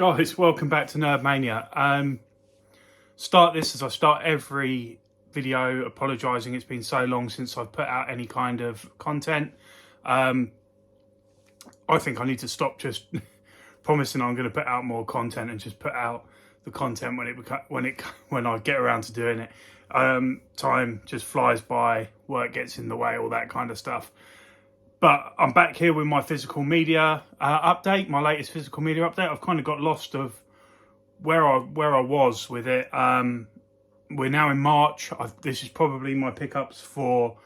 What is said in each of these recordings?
Guys, welcome back to Nerdmania. Start this as I start every video, apologising it's been so long since I've put out any kind of content. I think I need to stop just promising I'm going to put out more content and just put out the content when I get around to doing it. Time just flies by, work gets in the way, all that kind of stuff. But I'm back here with my physical media update, my latest physical media update. I've kind of got lost of where I was with it. We're now in March. This is probably my pickups for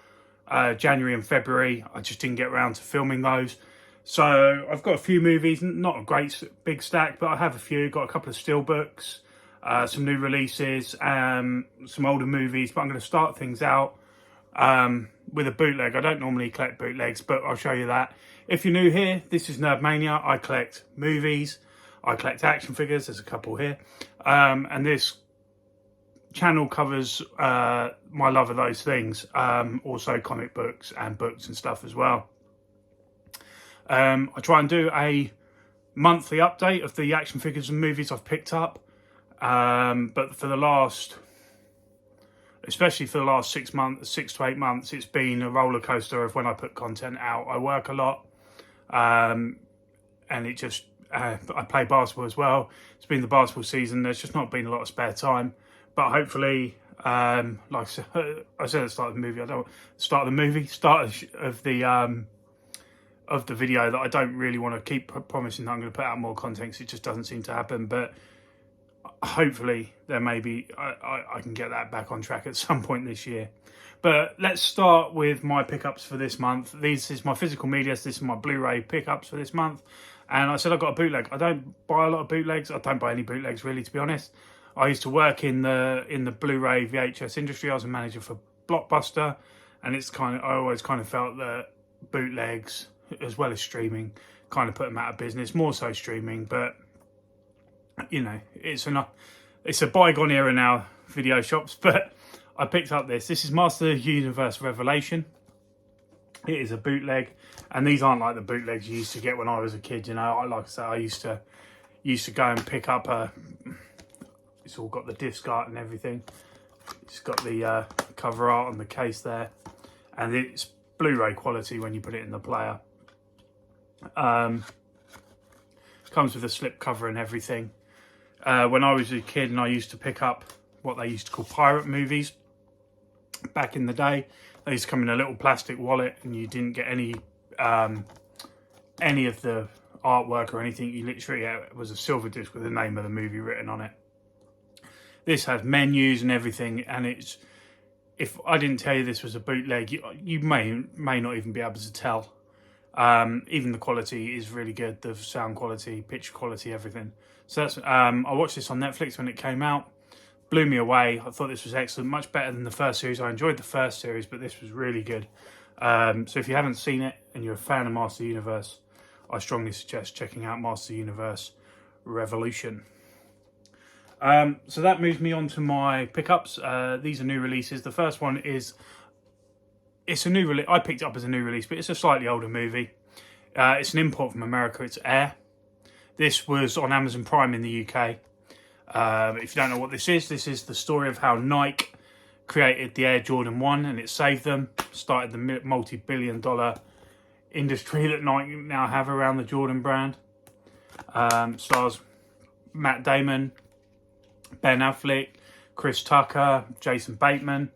January and February. I just didn't get around to filming those. So I've got a few movies, not a great big stack, but I have a few. Got a couple of steelbooks, some new releases, some older movies. But I'm going to start things out with a bootleg. I don't normally collect bootlegs, but I'll show you that. If you're new here, this is Nerdmania. I collect movies, I collect action figures, there's a couple here, and this channel covers my love of those things, also comic books and books and stuff as well. I try and do a monthly update of the action figures and movies I've picked up, but for the last, especially for the last 6 to 8 months, it's been a roller coaster of when I put content out. I work a lot, and it just, I play basketball as well. It's been the basketball season. There's just not been a lot of spare time, but hopefully, like I said at the start of the movie, of the video, that I don't really want to keep promising that I'm going to put out more content, because it just doesn't seem to happen. But hopefully there may be, I can get that back on track at some point this year. But let's start with my pickups for this month. This is my physical media. This is my Blu-ray pickups for this month. And I said I've got a bootleg. I don't buy a lot of bootlegs. I don't buy any bootlegs, really, to be honest. I used to work in the Blu-ray VHS industry. I was a manager for Blockbuster, and I always kind of felt that bootlegs, as well as streaming, kind of put them out of business. More so streaming, but you know, it's a bygone era now, video shops. But I picked up this is Master of the Universe Revelation. It is a bootleg, and these aren't like the bootlegs you used to get when I was a kid, you know. Like I said, I used to go and pick up it's all got the disc art and everything. It's got the cover art on the case there, and it's Blu-ray quality when you put it in the player. Comes with a slip cover and everything. When I was a kid and I used to pick up what they used to call pirate movies back in the day, they used to come in a little plastic wallet, and you didn't get any of the artwork or anything. You literally, it was a silver disc with the name of the movie written on it. This has menus and everything, and if I didn't tell you this was a bootleg, you may not even be able to tell. Even the quality is really good, the sound quality, picture quality, everything. So that's, I watched this on Netflix when it came out. Blew me away. I thought this was excellent, much better than the first series. I enjoyed the first series, but this was really good. So if you haven't seen it and you're a fan of Master of the Universe, I strongly suggest checking out Master of the Universe Revolution. So that moves me on to my pickups. These are new releases. The first one is, it's a new release. I picked it up as a new release, but it's a slightly older movie. It's an import from America. It's Air. This was on Amazon Prime in the UK. If you don't know what this is the story of how Nike created the Air Jordan 1 and it saved them. Started the multi-billion-dollar industry that Nike now have around the Jordan brand. Stars Matt Damon, Ben Affleck, Chris Tucker, Jason Bateman.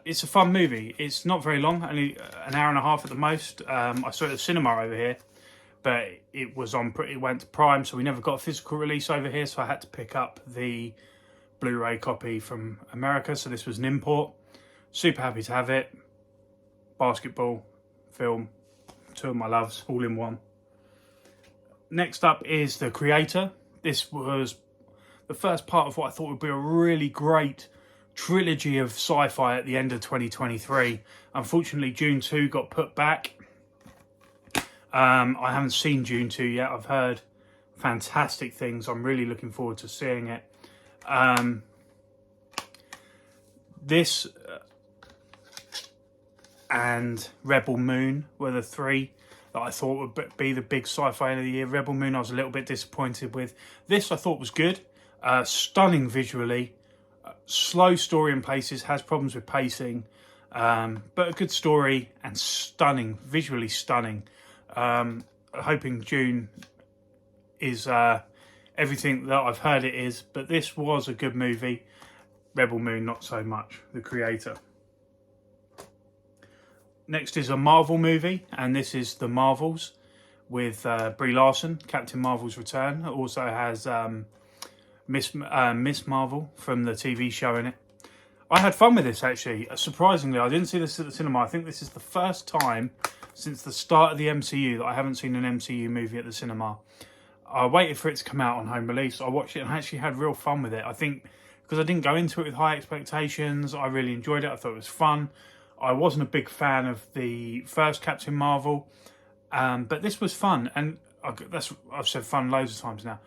It's a fun movie. It's not very long, only an hour and a half at the most. I saw it at the cinema over here, but it went to Prime, so we never got a physical release over here, so I had to pick up the Blu-ray copy from America. So this was an import. Super happy to have it. Basketball, film, two of my loves, all in one. Next up is The Creator. This was the first part of what I thought would be a really great trilogy of sci-fi at the end of 2023. Unfortunately, Dune 2 got put back. I haven't seen Dune 2 yet. I've heard fantastic things. I'm really looking forward to seeing it. This and Rebel Moon were the three that I thought would be the big sci-fi of the year. Rebel Moon I was a little bit disappointed with. This I thought was good. Stunning visually. Slow story in places, has problems with pacing. But a good story and stunning, visually stunning. Hoping June is everything that I've heard it is. But this was a good movie. Rebel Moon, not so much. The creator. Next is a Marvel movie, and this is The Marvels with Brie Larson, Captain Marvel's return. It also has Miss Marvel from the TV show in it. I had fun with this, actually. Surprisingly, I didn't see this at the cinema. I think this is the first time since the start of the MCU that I haven't seen an MCU movie at the cinema. I waited for it to come out on home release. I watched it and actually had real fun with it. I think because I didn't go into it with high expectations, I really enjoyed it. I thought it was fun. I wasn't a big fan of the first Captain Marvel, but this was fun. And I've said fun loads of times now.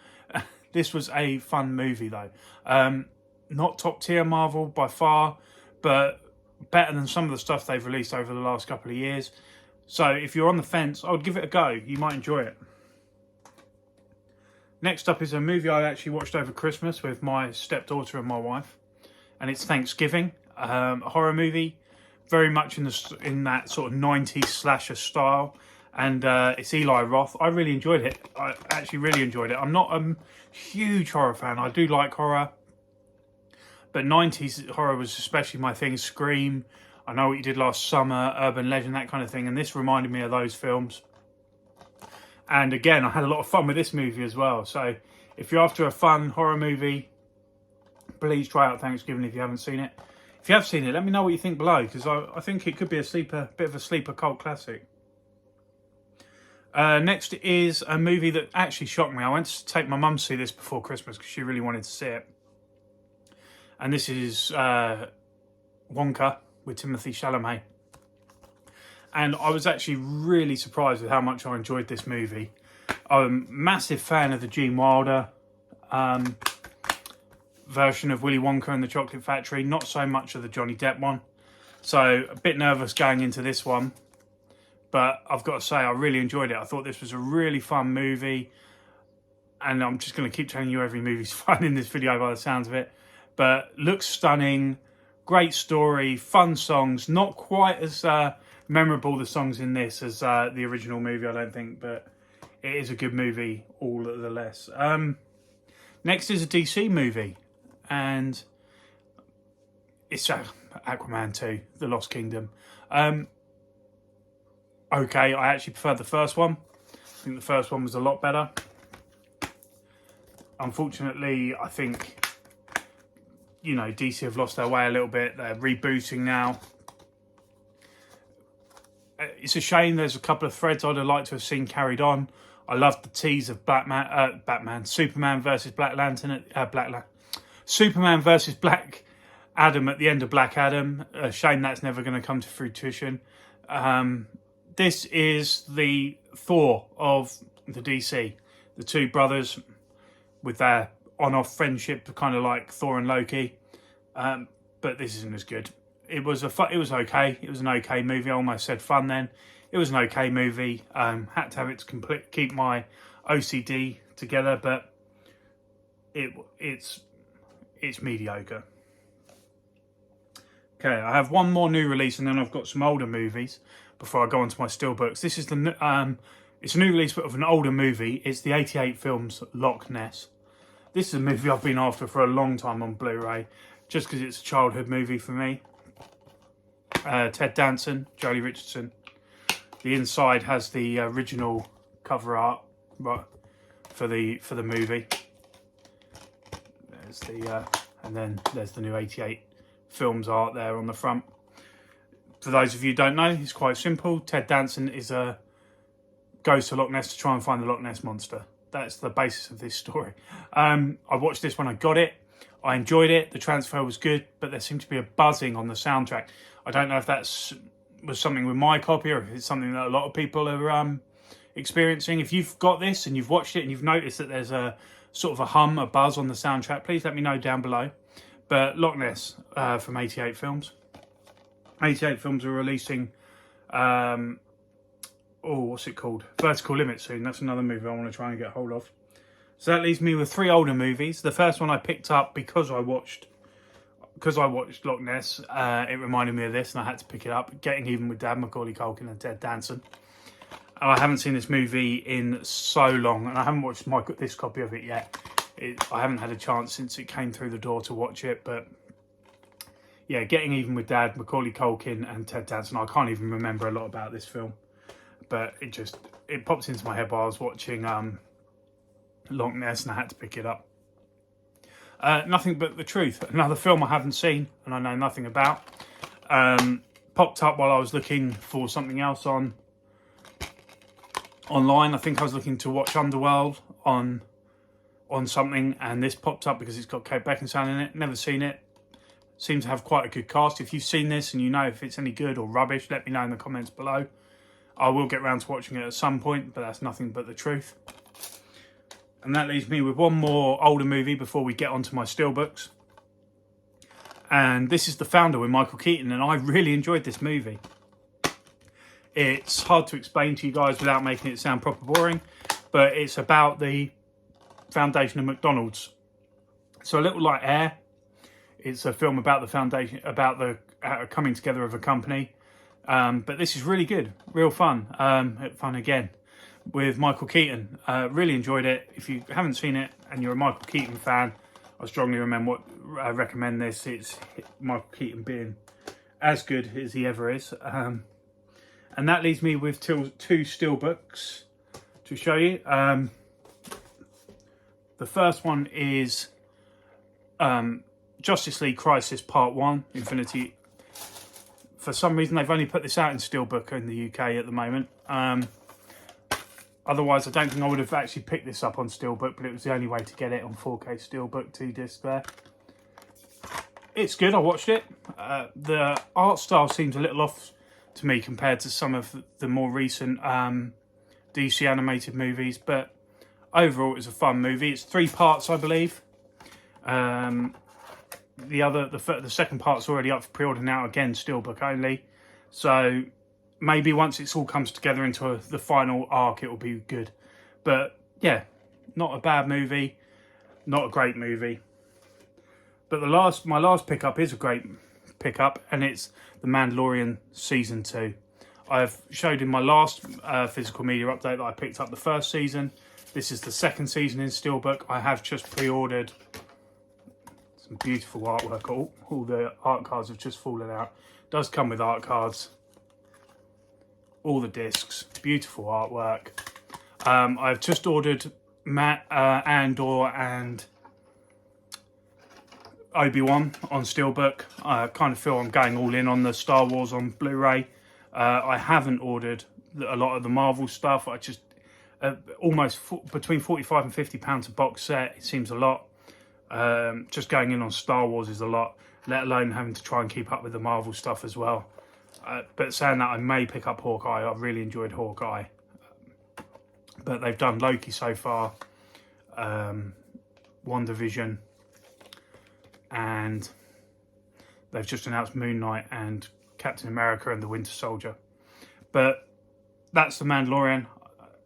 This was a fun movie, though. Not top tier Marvel by far, but better than some of the stuff they've released over the last couple of years. So if you're on the fence, I would give it a go. You might enjoy it. Next up is a movie I actually watched over Christmas with my stepdaughter and my wife. And it's Thanksgiving. A horror movie. Very much in that sort of 90s slasher style. And it's Eli Roth. I really enjoyed it. I actually really enjoyed it. I'm not a huge horror fan. I do like horror. But 90s horror was especially my thing. Scream, I Know What You Did Last Summer, Urban Legend, that kind of thing. And this reminded me of those films. And again, I had a lot of fun with this movie as well. So if you're after a fun horror movie, please try out Thanksgiving if you haven't seen it. If you have seen it, let me know what you think below, because I think it could be a bit of a sleeper cult classic. Next is a movie that actually shocked me. I went to take my mum to see this before Christmas because she really wanted to see it. And this is Wonka with Timothée Chalamet. And I was actually really surprised with how much I enjoyed this movie. I'm a massive fan of the Gene Wilder version of Willy Wonka and the Chocolate Factory. Not so much of the Johnny Depp one. So a bit nervous going into this one. But I've got to say, I really enjoyed it. I thought this was a really fun movie. And I'm just going to keep telling you every movie's fun in this video by the sounds of it. But looks stunning, great story, fun songs. Not quite as memorable, the songs in this, as the original movie, I don't think. But it is a good movie, all the less. Next is a DC movie. And it's Aquaman 2, The Lost Kingdom. Okay, I actually preferred the first one. I think the first one was a lot better. Unfortunately, I think, you know, DC have lost their way a little bit. They're rebooting now. It's a shame. There's a couple of threads I'd have liked to have seen carried on. I loved the tease of Superman versus Black Lantern, Superman versus Black Adam at the end of Black Adam. A shame that's never going to come to fruition. This is the Thor of the DC. The two brothers with their on-off friendship, kind of like Thor and Loki. But this isn't as good. It was okay. It was an okay movie. I almost said fun then. It was an okay movie. Had to have it to keep my OCD together, but it's mediocre. Okay, I have one more new release, and then I've got some older movies before I go on to my steelbooks. This is it's a new release of an older movie. It's the 88 films Loch Ness. This is a movie I've been after for a long time on Blu-ray, just because it's a childhood movie for me. Ted Danson, Jolie Richardson. The inside has the original cover art for the movie. There's and then there's the new 88 films art there on the front. For those of you who don't know, it's quite simple. Ted Danson goes to Loch Ness to try and find the Loch Ness Monster. That's the basis of this story. I watched this when I got it. I enjoyed it. The transfer was good, but there seemed to be a buzzing on the soundtrack. I don't know if was something with my copy or if it's something that a lot of people are experiencing. If you've got this and you've watched it and you've noticed that there's a sort of a hum, a buzz on the soundtrack, please let me know down below. But Loch Ness from 88 Films. 88 Films are releasing oh, what's it called? Vertical Limit soon. That's another movie I want to try and get hold of. So that leaves me with 3 older movies. The first one I picked up because I watched Loch Ness. It reminded me of this, and I had to pick it up. Getting Even with Dad, Macaulay Culkin and Ted Danson. I haven't seen this movie in so long, and I haven't watched this copy of it yet. I haven't had a chance since it came through the door to watch it, but yeah, Getting Even with Dad, Macaulay Culkin and Ted Danson. I can't even remember a lot about this film, but it popped into my head while I was watching Loch Ness, and I had to pick it up. Nothing But the Truth, another film I haven't seen and I know nothing about. Popped up while I was looking for something else online. I think I was looking to watch Underworld on something, and this popped up because it's got Kate Beckinsale in it. Never seen it. Seems to have quite a good cast. If you've seen this and you know if it's any good or rubbish, let me know in the comments below. I will get around to watching it at some point, but that's Nothing But the Truth. And that leaves me with one more older movie before we get onto my steelbooks. And this is The Founder with Michael Keaton, and I really enjoyed this movie. It's hard to explain to you guys without making it sound proper boring, but it's about the foundation of McDonald's. So a little like Air, it's a film about the foundation, about the coming together of a company. But this is really good, real fun. Fun again with Michael Keaton. Really enjoyed it. If you haven't seen it and you're a Michael Keaton fan, I strongly recommend this. It's Michael Keaton being as good as he ever is. And that leaves me with 2 steelbooks to show you. The first one is Justice League Crisis Part 1, Infinity. For some reason, they've only put this out in steelbook in the UK at the moment. Otherwise, I don't think I would have actually picked this up on steelbook, but it was the only way to get it on 4K steelbook, 2-disc there. It's good, I watched it. The art style seems a little off to me compared to some of the more recent DC animated movies, but overall it's a fun movie. It's 3 parts, I believe. The second part's already up for pre-order now, again steelbook only. So maybe once it all comes together into the final arc, it will be good. But yeah, not a bad movie, not a great movie. But my last pickup is a great pickup, and it's The Mandalorian Season 2. I've showed in my last physical media update that I picked up the first season. This is the second season in steelbook. I have just pre-ordered some beautiful artwork. All the art cards have just fallen out. It does come with art cards. All the discs, beautiful artwork. I've just ordered Andor and Obi-Wan on steelbook. I kind of feel I'm going all in on the Star Wars on Blu-ray. I haven't ordered a lot of the Marvel stuff. I just almost between £45 and £50 a box set. It seems a lot. Just going in on Star Wars is a lot, let alone having to try and keep up with the Marvel stuff as well. But saying that, I may pick up Hawkeye. I've really enjoyed Hawkeye. But they've done Loki so far, WandaVision, and they've just announced Moon Knight and Captain America and the Winter Soldier. But that's The Mandalorian.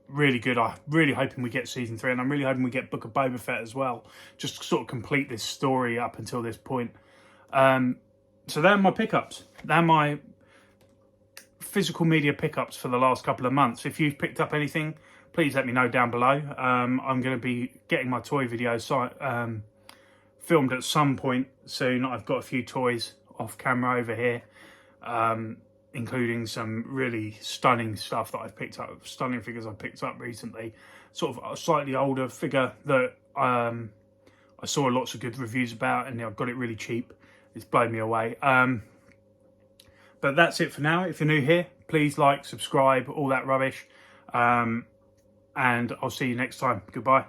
Really good. I'm really hoping we get season 3, and I'm really hoping we get Book of Boba Fett as well, just to sort of complete this story up until this point. So they're my pickups. They're my physical media pickups for the last couple of months. If you've picked up anything, please let me know down below. I'm going to be getting my toy videos filmed at some point soon. I've got a few toys off camera over here, including some really stunning stuff that I've picked up, stunning figures I've picked up recently. Sort of a slightly older figure that I saw lots of good reviews about, and I've got it really cheap. It's blown me away. But that's it for now. If you're new here, please like, subscribe, all that rubbish. And I'll see you next time. Goodbye.